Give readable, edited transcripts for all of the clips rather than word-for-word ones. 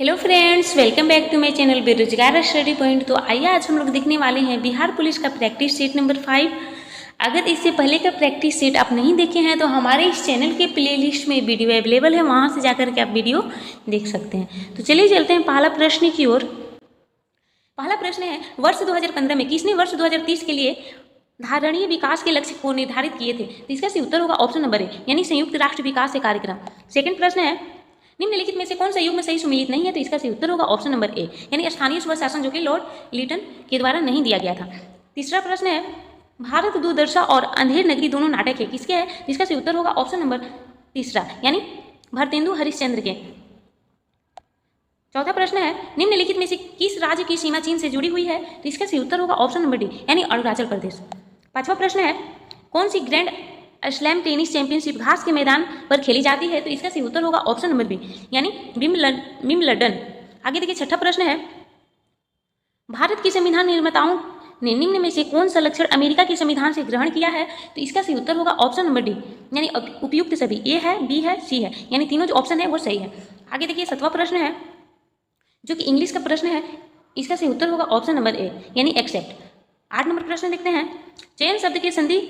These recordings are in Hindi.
Hello friends, welcome back to my channel बेरोजगार स्टडी पॉइंट। तो आइए आज हम लोग देखने वाले हैं बिहार पुलिस का प्रैक्टिस सेट नंबर 5। अगर इससे पहले का प्रैक्टिस सेट आप नहीं देखे हैं तो हमारे इस चैनल के प्लेलिस्ट में वीडियो अवेलेबल है, वहां से जाकर के आप वीडियो देख सकते हैं। तो चलिए चलते हैं पहला प्रश्न की ओर। पहला प्रश्न है, वर्ष 2015 में किसने वर्ष 2030 के लिए धारणीय विकास के लक्ष्य को निर्धारित किए थे? तो इसका सही उत्तर होगा ऑप्शन नंबर ए, यानी संयुक्त राष्ट्र विकास कार्यक्रम। सेकंड प्रश्न है, निम्नलिखित में से कौन सा युग्म सही सुमेलित नहीं है? तो इसका सही उत्तर होगा ऑप्शन नंबर ए, यानी स्थानीय स्वशासन, जो कि लॉर्ड लिटन के द्वारा नहीं दिया गया था। तीसरा प्रश्न है, भारत दूरदर्शा और अंधेर नगरी दोनों नाटक है, किसके है? जिसका सही उत्तर होगा ऑप्शन नंबर तीसरा, यानी भरतेंदु हरिश्चंद्र के। चौथा प्रश्न है, निम्नलिखित में से किस राज्य की सीमा चीन से जुड़ी हुई है? तो इसका सही उत्तर होगा ऑप्शन नंबर डी, यानी अरुणाचल प्रदेश। पांचवा प्रश्न है, कौन सी ग्रैंड स्लैम टेनिस चैंपियनशिप घास के मैदान पर खेली जाती है? तो इसका सही उत्तर होगा ऑप्शन नंबर बी, यानी विम्बलडन। आगे देखिए छठा प्रश्न है, भारत के संविधान निर्माताओं ने निम्न में से कौन सा लक्षण अमेरिका के संविधान से ग्रहण किया है? तो इसका सही उत्तर होगा ऑप्शन नंबर डी, यानी उपयुक्त सभी। ए है, बी है, सी है, यानी तीनों जो ऑप्शन है वो सही है। आगे देखिए सातवां प्रश्न है, जो कि इंग्लिश का प्रश्न है, इसका सही उत्तर होगा ऑप्शन नंबर ए, यानी एक्सेप्ट। 8 नंबर प्रश्न देखते हैं, चयन शब्द के संधि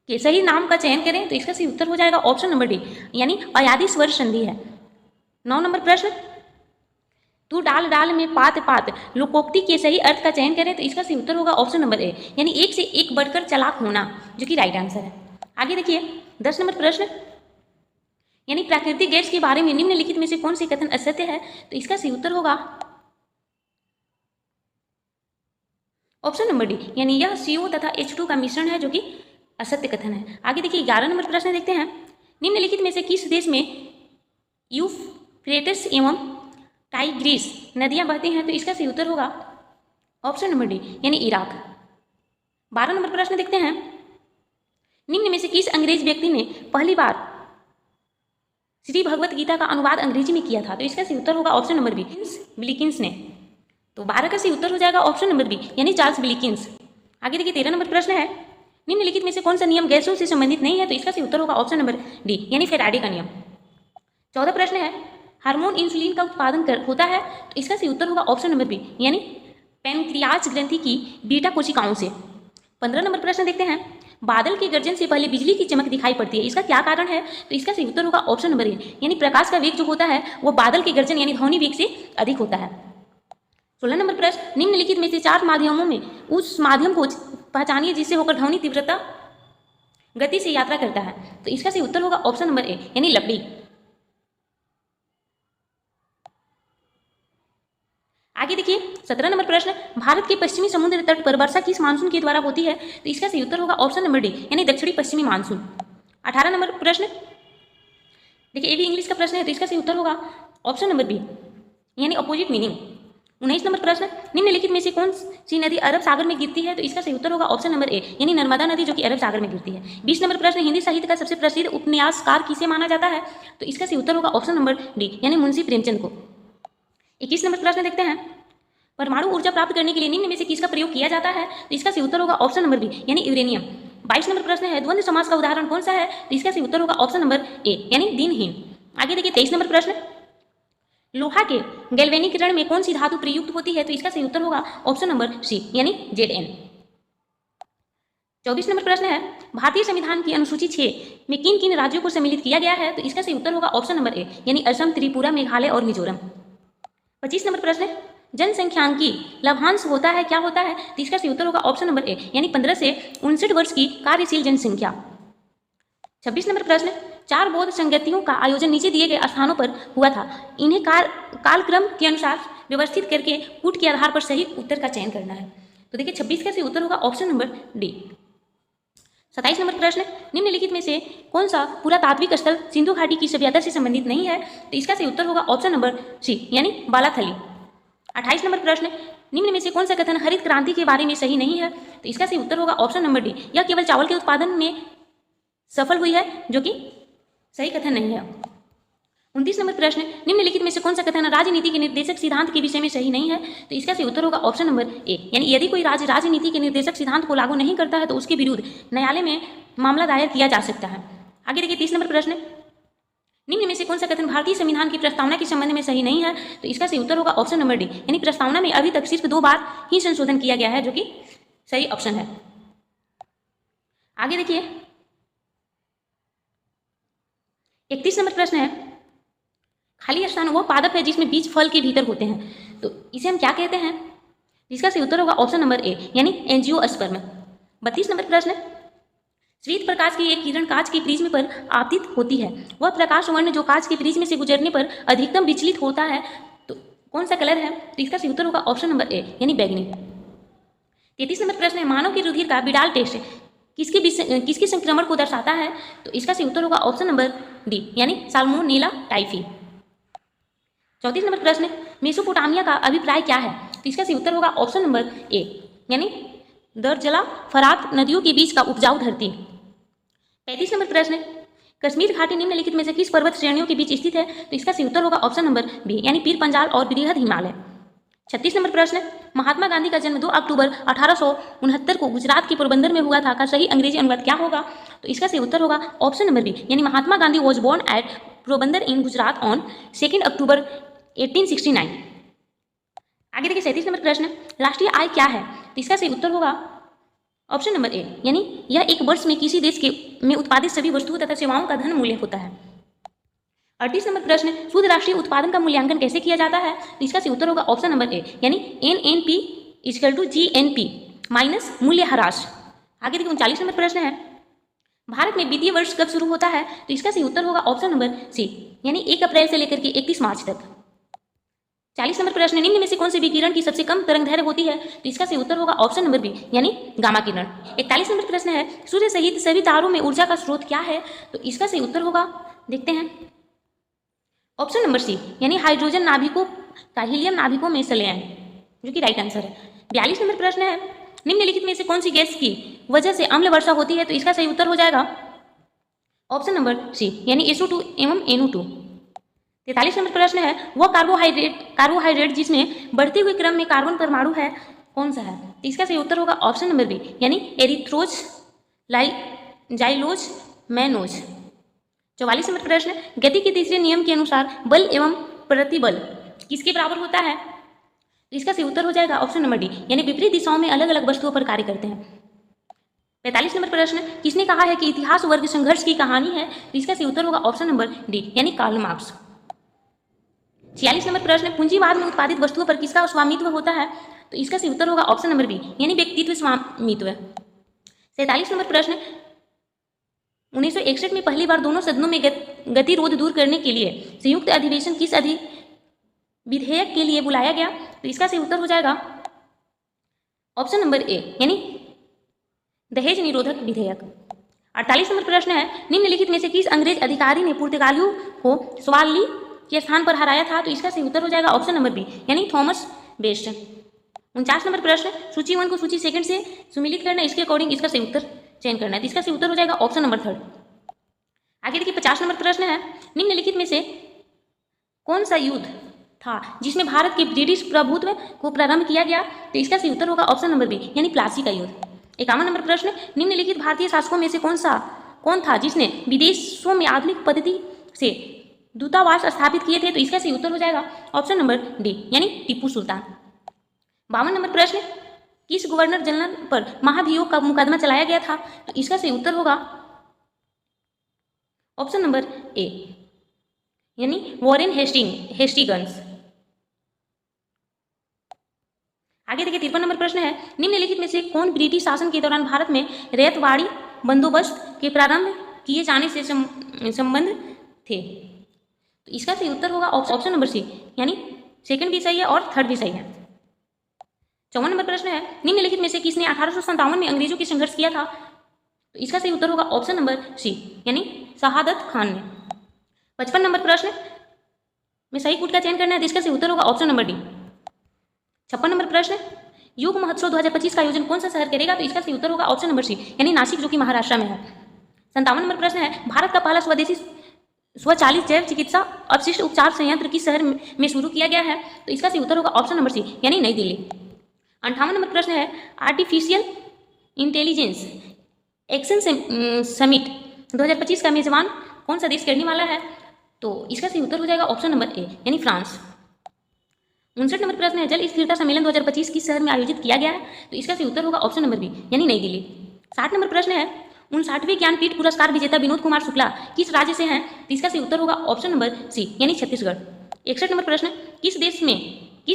के सही नाम का चयन करें। तो इसका सही उत्तर हो जाएगा ऑप्शन नंबर डी, यानी अयादि स्वर संधि है। 9 नंबर प्रश्न, तू डाल डाल में पात पात लोकोक्ति के सही अर्थ का चयन करें। तो इसका सही उत्तर होगा ऑप्शन नंबर ए, यानी एक से एक बढ़कर चालाक होना, जो कि राइट आंसर है। आगे देखिए 10 नंबर प्रश्न, यानी प्राकृतिक गैस के बारे में निम्नलिखित में से कौन सी कथन असत्य है? तो इसका सही उत्तर होगा ऑप्शन नंबर डी, यानी यह CO तथा H2 का मिश्रण है, जो कि असत्य कथन है। आगे देखिए 11 नंबर प्रश्न देखते हैं, निम्नलिखित में से किस देश में यूफ्रेटिस एवं टाइग्रिस नदियां बहती हैं? तो इसका सही उत्तर होगा ऑप्शन नंबर डी, यानी इराक। 12 नंबर प्रश्न देखते हैं, निम्न में से किस अंग्रेज व्यक्ति ने पहली बार श्री भगवत गीता का अनुवाद अंग्रेजी में किया था? तो इसका सही उत्तर होगा ऑप्शन नंबर बी, विलिकिंस ने। तो 12 का सही उत्तर हो जाएगा ऑप्शन नंबर बी, यानी चार्ल्स विलिकिंस। आगे देखिए 13 नंबर प्रश्न है, निम्नलिखित में से कौन सा नियम गैसों से संबंधित नहीं है? तो इसका सही उत्तर होगा ऑप्शन नंबर डी, यानी फेराडे का नियम। 14 प्रश्न है, हार्मोन इंसुलिन का उत्पादन होता है? तो इसका सही उत्तर होगा ऑप्शन नंबर बी, यानी पैनक्रियाज ग्रंथि की बीटा कोशिकाओं से। 15 नंबर प्रश्न देखते हैं, बादल के गर्जन से पहले बिजली की चमक दिखाई पड़ती है, इसका क्या कारण है? तो इसका सही उत्तर होगा ऑप्शन नंबर ए, यानी प्रकाश का वेग जो होता है वो बादल के गर्जन यानी ध्वनि वेग से अधिक होता है। 16 नंबर प्रश्न, निम्नलिखित में से 4 माध्यमों में उस माध्यम को पहचानिए जिससे होकर ध्वनि तीव्रता गति से यात्रा करता है। तो इसका सही उत्तर होगा ऑप्शन नंबर ए, यानी लकड़ी। आगे देखिए 17 नंबर प्रश्न, भारत के पश्चिमी समुद्र तट पर वर्षा किस मानसून के द्वारा होती है? तो इसका सही उत्तर होगा ऑप्शन नंबर डी, यानी दक्षिणी पश्चिमी मानसून। 18 नंबर प्रश्न देखिए, ये भी इंग्लिश का प्रश्न है, तो इसका सही उत्तर होगा ऑप्शन नंबर बी, यानी अपोजिट मीनिंग। 19 नंबर प्रश्न, निम्नलिखित में से कौन सी नदी अरब सागर में गिरती है? तो इसका सही उत्तर होगा ऑप्शन नंबर ए, यानी नर्मदा नदी, जो कि अरब सागर में गिरती है। 20 नंबर प्रश्न, हिंदी साहित्य का सबसे प्रसिद्ध उपन्यासकार किसे माना जाता है? तो इसका सही उत्तर होगा ऑप्शन नंबर डी, यानी मुंशी प्रेमचंद को। 21 नंबर प्रश्न देखते हैं, परमाणु ऊर्जा प्राप्त करने के लिए निम्न में से किसका प्रयोग किया जाता है? तो इसका सही उत्तर होगा ऑप्शन नंबर बी, यानी यूरेनियम। 22 नंबर प्रश्न है, द्वंद्व समास का उदाहरण कौन सा है? तो इसका सही उत्तर होगा ऑप्शन नंबर ए, यानी दिनहीन। आगे देखिए 23 नंबर प्रश्न, लोहा के गैल्वेनीकरण में कौन सी धातु प्रयुक्त होती है? तो इसका सही उत्तर होगा ऑप्शन नंबर सी, यानी Zn। 24 नंबर प्रश्न है, भारतीय संविधान की अनुसूची 6 में किन किन राज्यों को सम्मिलित किया गया है? तो इसका सही उत्तर होगा ऑप्शन नंबर ए, यानी असम, त्रिपुरा, मेघालय और मिजोरम। 25 नंबर प्रश्न, जनसंख्यांकी लाभांश होता है, क्या होता है? तो इसका सही उत्तर होगा ऑप्शन नंबर ए, यानी 15 से 59 वर्ष की कार्यशील जनसंख्या। 26 नंबर प्रश्न, 4 बौद्ध संगतियों का आयोजन नीचे दिए गए स्थानों पर हुआ था, इन्हें कालक्रम के अनुसार व्यवस्थित करके कूट के आधार पर सही उत्तर का चयन करना है। तो देखिए 26 का सही उत्तर होगा ऑप्शन नंबर डी। 27 नंबर प्रश्न, निम्नलिखित में से कौन सा पुरातात्विक स्थल सिंधु घाटी की सभ्यता से संबंधित नहीं है? तो इसका सही उत्तर होगा ऑप्शन नंबर सी, यानी बालाथली। 28 नंबर प्रश्न, निम्न में से कौन सा कथन हरित क्रांति के बारे में सही नहीं है? तो इसका सही उत्तर होगा ऑप्शन नंबर डी, यह केवल चावल के उत्पादन में सफल हुई है, जो कि सही कथन नहीं है। 29 नंबर प्रश्न, निम्नलिखित में से कौन सा कथन राजनीति के निर्देशक सिद्धांत के विषय में सही नहीं है? तो इसका सही उत्तर होगा ऑप्शन नंबर ए, यानी यदि कोई राज्य राजनीति के निर्देशक सिद्धांत को लागू नहीं करता है तो उसके विरुद्ध न्यायालय में मामला दायर किया जा सकता है। आगे देखिए 30 नंबर प्रश्न, निम्न में से कौन सा कथन भारतीय संविधान की प्रस्तावना के संबंध में सही नहीं है? तो इसका सही उत्तर होगा ऑप्शन नंबर डी, यानी प्रस्तावना में अभी तक सिर्फ 2 बार ही संशोधन किया गया है, जो कि सही ऑप्शन है। आगे देखिए 31 नंबर प्रश्न है, खाली स्थान वह पादप है जिसमें बीज फल के भीतर होते हैं, तो इसे हम क्या कहते हैं? इसका सही उत्तर होगा ऑप्शन नंबर ए, यानी एंजियोस्पर्म। 32 नंबर प्रश्न, श्वेत प्रकाश की एक किरण कांच के प्रिज्म पर आपतित होती है, वह प्रकाश वर्ण जो कांच के प्रिज्म से गुजरने पर अधिकतम विचलित होता है, तो कौन सा कलर है? तो इसका सही उत्तर होगा ऑप्शन नंबर ए, यानी बैगनी। 33 नंबर प्रश्न है, मानव के रुधिर का बिडाल टेस्ट किसके संक्रमण को दर्शाता है? तो इसका सही उत्तर होगा ऑप्शन नंबर डी, यानी साल्मोनेला टाइफी। 34 नंबर प्रश्न, मेसोपोटामिया का अभिप्राय क्या है? तो इसका सही उत्तर होगा ऑप्शन नंबर ए, यानी दर्जला फरात नदियों के बीच का उपजाऊ धरती। 35 नंबर प्रश्न, कश्मीर घाटी निम्नलिखित में से किस पर्वत श्रेणियों के बीच स्थित है? तो इसका सही उत्तर होगा ऑप्शन नंबर बी, यानी पीर पंजाल और बृहद हिमालय। 36 नंबर प्रश्न, महात्मा गांधी का जन्म 2 अक्टूबर 1869 को गुजरात के पोरबंदर में हुआ था, का सही अंग्रेजी अनुवाद क्या होगा? तो इसका सही उत्तर होगा ऑप्शन नंबर बी, यानी Mahatma Gandhi was born at Porbandar in Gujarat on 2 October 1869। आगे देखिए 37 नंबर प्रश्न, राष्ट्रीय आय क्या है? तो इसका सही उत्तर होगा ऑप्शन नंबर ए, यानी यह एक वर्ष में किसी देश में उत्पादित सभी वस्तुओं तथा सेवाओं का धन मूल्य होता है। 38 नंबर प्रश्न, शुद्ध राष्ट्रीय उत्पादन का मूल्यांकन कैसे किया जाता है? तो इसका सही उत्तर होगा ऑप्शन नंबर ए, यानी NNP = GNP माइनस मूल्य ह्रास। आगे देखिए 39 नंबर प्रश्न है, भारत में वित्तीय वर्ष कब शुरू होता है? तो इसका सही उत्तर होगा ऑप्शन नंबर सी, यानी 1 अप्रैल से लेकर के 31 मार्च तक। 40 नंबर प्रश्न, निम्न में से कौन से विकिरण की सबसे कम तरंग दैर्घ्य होती है? तो इसका सही उत्तर होगा ऑप्शन नंबर बी, यानी गामा किरण। 41 नंबर प्रश्न है, सूर्य सहित सभी तारों में ऊर्जा का स्रोत क्या है? तो इसका सही उत्तर होगा, देखते हैं, ऑप्शन नंबर सी, यानी हाइड्रोजन नाभिकों का हीलियम नाभिकों में संलयन, जो कि राइट आंसर है। 42 नंबर प्रश्न है, निम्नलिखित में से कौन सी गैस की वजह से अम्ल वर्षा होती है? तो इसका सही उत्तर हो जाएगा ऑप्शन नंबर सी, यानी SO2 एवं NO2। 43 नंबर प्रश्न है, वह कार्बोहाइड्रेट जिसमें बढ़ते हुए क्रम में कार्बन परमाणु है, कौन सा है? तो इसका सही उत्तर होगा ऑप्शन नंबर बी, यानी एरिथ्रोज जाइलोज मैनोज। 44 नंबर प्रश्न, गति के तीसरे नियम के अनुसार बल एवं प्रतिबल किसके बराबर होता है? तो इसका सही उत्तर हो जाएगा ऑप्शन नंबर डी, यानी विपरीत दिशाओं में अलग अलग वस्तुओं पर कार्य करते हैं। 45 नंबर प्रश्न, किसने कहा है कि इतिहास वर्ग संघर्ष की कहानी है? तो इसका सही उत्तर होगा ऑप्शन नंबर डी, यानी कार्ल मार्क्स। 46 नंबर प्रश्न, पूंजीवाद में उत्पादित वस्तुओं पर किसका स्वामित्व होता है? तो इसका सही उत्तर होगा ऑप्शन नंबर बी, यानी व्यक्तित्व स्वामित्व। 47 नंबर प्रश्न, 1961 में पहली बार दोनों सदनों में गतिरोध दूर करने के लिए संयुक्त अधिवेशन किस विधेयक के लिए बुलाया गया? तो इसका सही उत्तर हो जाएगा ऑप्शन नंबर ए, यानी दहेज निरोधक विधेयक। 48 नंबर प्रश्न है, निम्नलिखित में से किस अंग्रेज अधिकारी ने पुर्तगालियों को सवाली के स्थान पर हराया था? तो इसका सही उत्तर हो जाएगा ऑप्शन नंबर बी, यानी थॉमस बेस्ट। 49 नंबर प्रश्न, सूची 1 को सूची 2 से सुमिलित करना, इसके अकॉर्डिंग इसका सही उत्तर चयन करना है, तो इसका सही उत्तर हो जाएगा ऑप्शन नंबर 3। आगे देखिए 50 नंबर प्रश्न है, निम्नलिखित में से कौन सा युद्ध था जिसमें भारत के ब्रिटिश प्रभुत्व को प्रारंभ किया गया? तो इसका सही उत्तर होगा ऑप्शन नंबर बी, यानी प्लासी का युद्ध। 51 नंबर प्रश्न, निम्नलिखित भारतीय शासकों में से कौन था जिसने विदेशों में आधुनिक पद्धति से दूतावास स्थापित किए थे? तो इसका सही उत्तर हो जाएगा ऑप्शन नंबर डी, यानी टीपू सुल्तान। 52 नंबर प्रश्न, किस गवर्नर जनरल पर महाभियोग का मुकदमा चलाया गया था? तो इसका सही उत्तर होगा ऑप्शन नंबर ए, यानी वॉरेन हेस्टिंग्स। आगे देखिए 53 नंबर प्रश्न है, निम्नलिखित में से कौन ब्रिटिश शासन के दौरान भारत में रैयतवाड़ी बंदोबस्त के प्रारंभ किए जाने से संबंध थे? तो इसका सही उत्तर होगा ऑप्शन नंबर सी, यानी सेकंड भी सही है और थर्ड भी सही है। 54 नंबर प्रश्न है, निम्नलिखित में से किसने 1857 में अंग्रेजों के संघर्ष किया था? तो इसका सही उत्तर होगा ऑप्शन नंबर सी, यानी शहादत खान ने। 55 नंबर प्रश्न में सही कूट का चयन करना है, जिसका सही उत्तर होगा ऑप्शन नंबर डी। 56 नंबर प्रश्न, युग महोत्सव 2025 का आयोजन कौन सा शहर करेगा? तो इसका सही उत्तर होगा ऑप्शन नंबर सी, यानी नासिक, जो कि महाराष्ट्र में है। 57 नंबर प्रश्न है, भारत का पहला स्वदेशी स्वचालित जैव चिकित्सा अपशिष्ट उपचार संयंत्र किस शहर में शुरू किया गया है? तो इसका सही उत्तर होगा ऑप्शन नंबर सी, यानी नई दिल्ली। 58 नंबर प्रश्न है, आर्टिफिशियल इंटेलिजेंस एक्शन समिट 2025 का मेजबान कौन सा देश करने वाला है? तो इसका सही उत्तर हो जाएगा ऑप्शन नंबर ए यानी फ्रांस। 59 नंबर प्रश्न है, जल स्थिरता सम्मेलन 2025 किस शहर में आयोजित किया गया है? तो इसका सही उत्तर होगा ऑप्शन नंबर बी यानी नई दिल्ली। 60 नंबर प्रश्न है, 59वें ज्ञानपीठ पुरस्कार विजेता विनोद कुमार शुक्ला किस राज्य से हैं? तो इसका सही उत्तर होगा ऑप्शन नंबर सी यानी छत्तीसगढ़। 61 नंबर प्रश्न, किस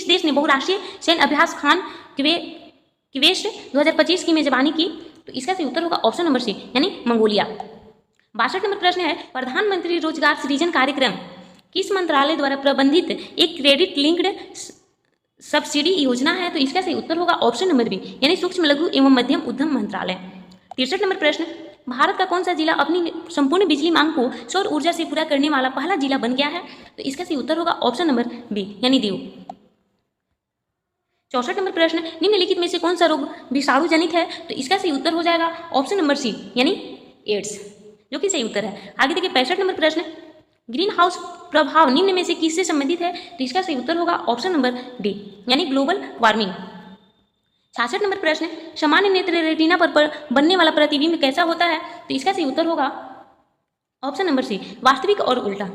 देश ने बहुराष्ट्रीय सैन्य अभ्यास खान क्वेस्ट 2025 की मेजबानी की? तो इसका सही उत्तर होगा ऑप्शन नंबर सी यानी मंगोलिया। 62 नंबर प्रश्न है, प्रधानमंत्री रोजगार सृजन कार्यक्रम किस मंत्रालय द्वारा प्रबंधित एक क्रेडिट लिंक्ड सब्सिडी योजना है? तो इसका सही उत्तर होगा ऑप्शन नंबर बी यानी सूक्ष्म लघु एवं मध्यम उद्यम मंत्रालय। 63 नंबर प्रश्न, भारत का कौन सा जिला अपनी संपूर्ण बिजली मांग को सौर ऊर्जा से पूरा करने वाला पहला जिला बन गया है? तो इसका सही उत्तर होगा ऑप्शन नंबर बी यानी दीव। 64 नंबर प्रश्न, निम्नलिखित में से कौन सा रोग विषाणु जनित है? तो इसका सही उत्तर हो जाएगा ऑप्शन नंबर सी यानी एड्स, जो कि सही उत्तर है। आगे देखिए 65 नंबर प्रश्न, ग्रीन हाउस प्रभाव निम्न में से किससे संबंधित है? तो इसका सही उत्तर होगा ऑप्शन नंबर डी यानी ग्लोबल वार्मिंग। 66 नंबर प्रश्न, सामान्य नेत्र रेटिना पर बनने वाला प्रतिबिंब कैसा होता है? तो इसका सही उत्तर होगा ऑप्शन नंबर सी वास्तविक और उल्टा।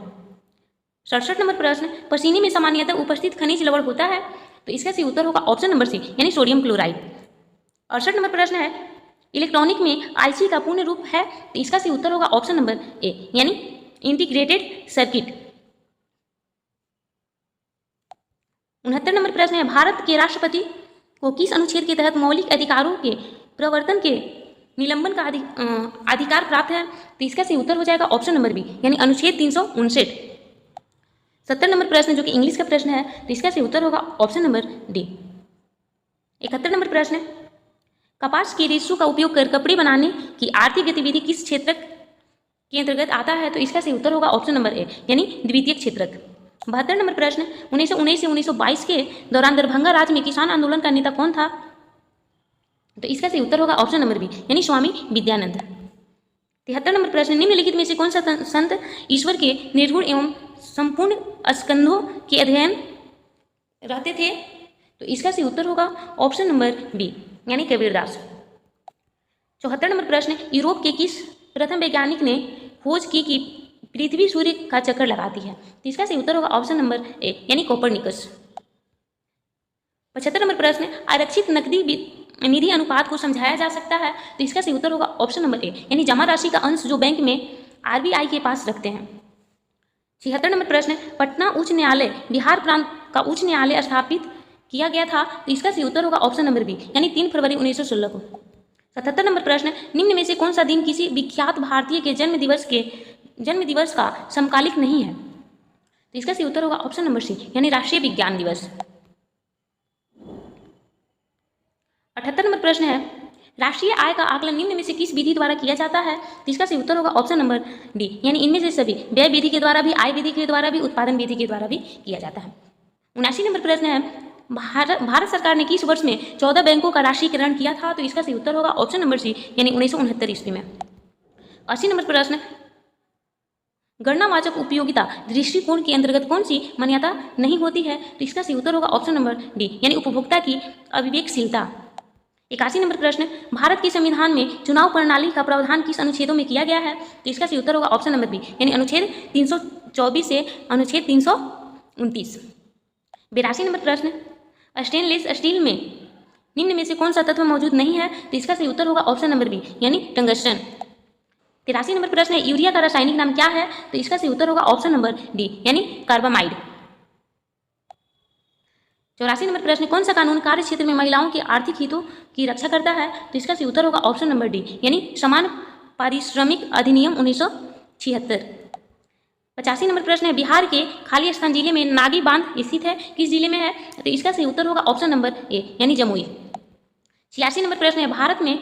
67 नंबर प्रश्न, पसीने में सामान्यतः उपस्थित खनिज लवण होता है? तो इसका सही उत्तर होगा ऑप्शन नंबर सी यानी सोडियम क्लोराइड। 68 नंबर प्रश्न है, इलेक्ट्रॉनिक में आईसी का पूर्ण रूप है? तो इसका सही उत्तर होगा ऑप्शन नंबर ए यानी इंटीग्रेटेड सर्किट। 69 नंबर प्रश्न है, भारत के राष्ट्रपति को किस अनुच्छेद के तहत मौलिक अधिकारों के प्रवर्तन के निलंबन का अधिकार प्राप्त है? तो इसका सही उत्तर हो जाएगा ऑप्शन नंबर बी यानी अनुच्छेद 359। 70 नंबर प्रश्न जो कि इंग्लिश का प्रश्न है, तो इसका सही उत्तर होगा ऑप्शन नंबर डी। 71 नंबर प्रश्न है, कपास के रेशों का उपयोग कर कपड़े बनाने की आर्थिक गतिविधि किस क्षेत्र के अंतर्गत आता है? तो इसका सही उत्तर होगा ऑप्शन नंबर ए यानी द्वितीयक क्षेत्रक। 72 नंबर प्रश्न, 1919 से 1922 के दौरान दरभंगा राज्य में किसान आंदोलन का नेता कौन था? तो इसका सही उत्तर होगा ऑप्शन नंबर बी यानी स्वामी विद्यानंद। 73 नंबर प्रश्न, निम्नलिखित में से कौन सा संत ईश्वर के निर्गुण एवं संपूर्ण स्कंधों के अध्ययन रहते थे? तो इसका सही उत्तर होगा ऑप्शन नंबर बी यानी कबीरदास। 74 नंबर प्रश्न, यूरोप के किस प्रथम वैज्ञानिक ने खोज की कि पृथ्वी सूर्य का चक्कर लगाती है? तो इसका सही उत्तर होगा ऑप्शन नंबर ए यानी कोपरनिकस। 75 नंबर प्रश्न, आरक्षित नकदी निधि अनुपात को समझाया जा सकता है? तो इसका सही उत्तर होगा ऑप्शन नंबर ए यानी जमा राशि का अंश जो बैंक में आरबीआई के पास रखते हैं। 76 नंबर प्रश्न, पटना उच्च न्यायालय बिहार प्रांत का उच्च न्यायालय स्थापित किया गया था? तो इसका सही उत्तर होगा ऑप्शन नंबर बी यानी 3 फरवरी 1916 को। 77 नंबर प्रश्न, निम्न में से कौन सा दिन किसी विख्यात भारतीय के जन्म दिवस का समकालिक नहीं है? तो इसका सही उत्तर होगा ऑप्शन नंबर सी यानी राष्ट्रीय विज्ञान दिवस। 78 नंबर प्रश्न है, राष्ट्रीय आय का आकलन निम्न में से किस विधि द्वारा किया जाता है? तो इसका सही उत्तर होगा ऑप्शन नंबर डी यानी इनमें से सभी, व्यय विधि के द्वारा भी, आय विधि के द्वारा भी, उत्पादन विधि के द्वारा भी किया जाता है। 79 नंबर प्रश्न है, भारत सरकार ने किस वर्ष में 14 बैंकों का राष्ट्रीयकरण किया था? तो इसका सही उत्तर होगा ऑप्शन नंबर सी यानी 1969 ईस्वी में। 80 नंबर प्रश्न, गणनावाचक उपयोगिता दृष्टिकोण के अंतर्गत कौन सी मान्यता नहीं होती है? तो इसका सही उत्तर होगा ऑप्शन नंबर डी यानी उपभोक्ता की अविवेकशीलता। 81 नंबर प्रश्न, भारत के संविधान में चुनाव प्रणाली का प्रावधान किस अनुच्छेदों में किया गया है? तो इसका सही उत्तर होगा ऑप्शन नंबर बी यानी अनुच्छेद 324 से अनुच्छेद 329। 82 नंबर प्रश्न, स्टेनलेस स्टील में निम्न में से कौन सा तत्व मौजूद नहीं है? तो इसका सही उत्तर होगा ऑप्शन नंबर बी यानी टंगस्टन। 83 नंबर प्रश्न है, यूरिया का रासायनिक नाम क्या है? तो इसका सही उत्तर होगा ऑप्शन नंबर डी यानी कार्बामाइड। 84 नंबर प्रश्न, कौन सा कानून कार्य क्षेत्र में महिलाओं के आर्थिक हितों की रक्षा करता है? तो इसका सही उत्तर होगा ऑप्शन नंबर डी यानी समान पारिश्रमिक अधिनियम 1976। 85 नंबर प्रश्न है, बिहार के खाली स्थान जिले में नागी बांध स्थित है, किस जिले में है? तो इसका सही उत्तर होगा ऑप्शन नंबर ए यानी जमुई। 86 नंबर प्रश्न है, भारत में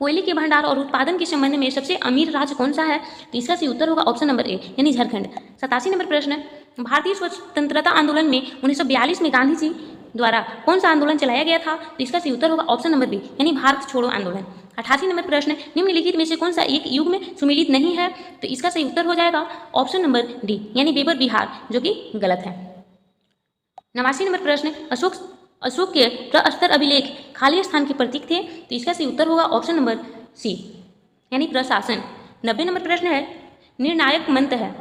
कोयले के भंडार और उत्पादन के संबंध में सबसे अमीर राज्य कौन सा है? तो इसका सही उत्तर होगा ऑप्शन नंबर ए यानी झारखंड। 87 नंबर प्रश्न, भारतीय स्वतंत्रता आंदोलन में 1942 में गांधी जी द्वारा कौन सा आंदोलन चलाया गया था? तो इसका सही उत्तर होगा ऑप्शन नंबर बी यानी भारत छोड़ो आंदोलन। 88 नंबर प्रश्न, निम्नलिखित में से कौन सा एक युग में सुमिलित नहीं है? तो इसका सही उत्तर हो जाएगा ऑप्शन नंबर डी यानी बेबर बिहार, जो कि गलत है। 89 नंबर प्रश्न, अशोक के प्रस्तर अभिलेख खाली स्थान के प्रतीक थे? तो इसका सही उत्तर होगा ऑप्शन नंबर सी यानी प्रशासन। 90 नंबर प्रश्न है, निर्णायक मंत्र है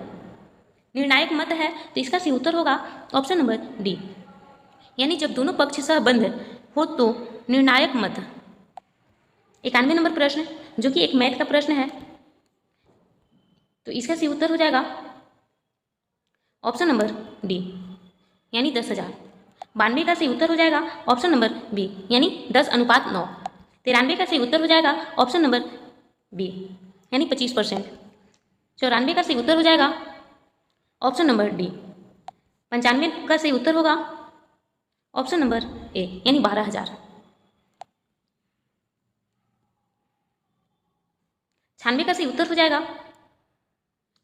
निर्णायक मत है तो इसका सही उत्तर होगा ऑप्शन नंबर डी, यानी जब दोनों पक्ष सहबंध हो तो निर्णायक मत। 91 नंबर प्रश्न जो कि एक मैथ का प्रश्न है, तो इसका सही उत्तर हो जाएगा ऑप्शन नंबर डी, यानी 10,000। 92 का सही उत्तर हो जाएगा ऑप्शन नंबर बी, यानी 10:9। 93 का सही उत्तर हो जाएगा ऑप्शन नंबर बी, यानी 25%। 94 का सही उत्तर हो जाएगा ऑप्शन नंबर डी। 95 का सही उत्तर होगा ऑप्शन नंबर ए, यानी 12,000। 96 का सही उत्तर हो जाएगा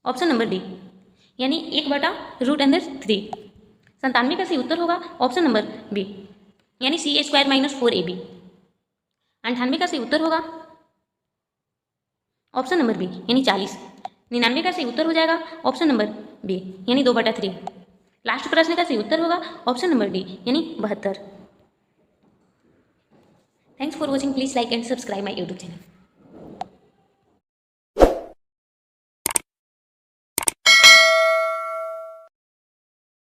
ऑप्शन नंबर डी, यानी 1/√3। 97 का सही उत्तर होगा ऑप्शन नंबर बी, यानी CA² - 4AB। 98 का सही उत्तर होगा ऑप्शन नंबर बी, यानी 40। 99 का सही उत्तर हो जाएगा ऑप्शन नंबर बी, यानी 2/3। लास्ट प्रश्न का सही उत्तर होगा ऑप्शन नंबर डी, यानी 72। Thanks for watching. Please like and subscribe my YouTube channel.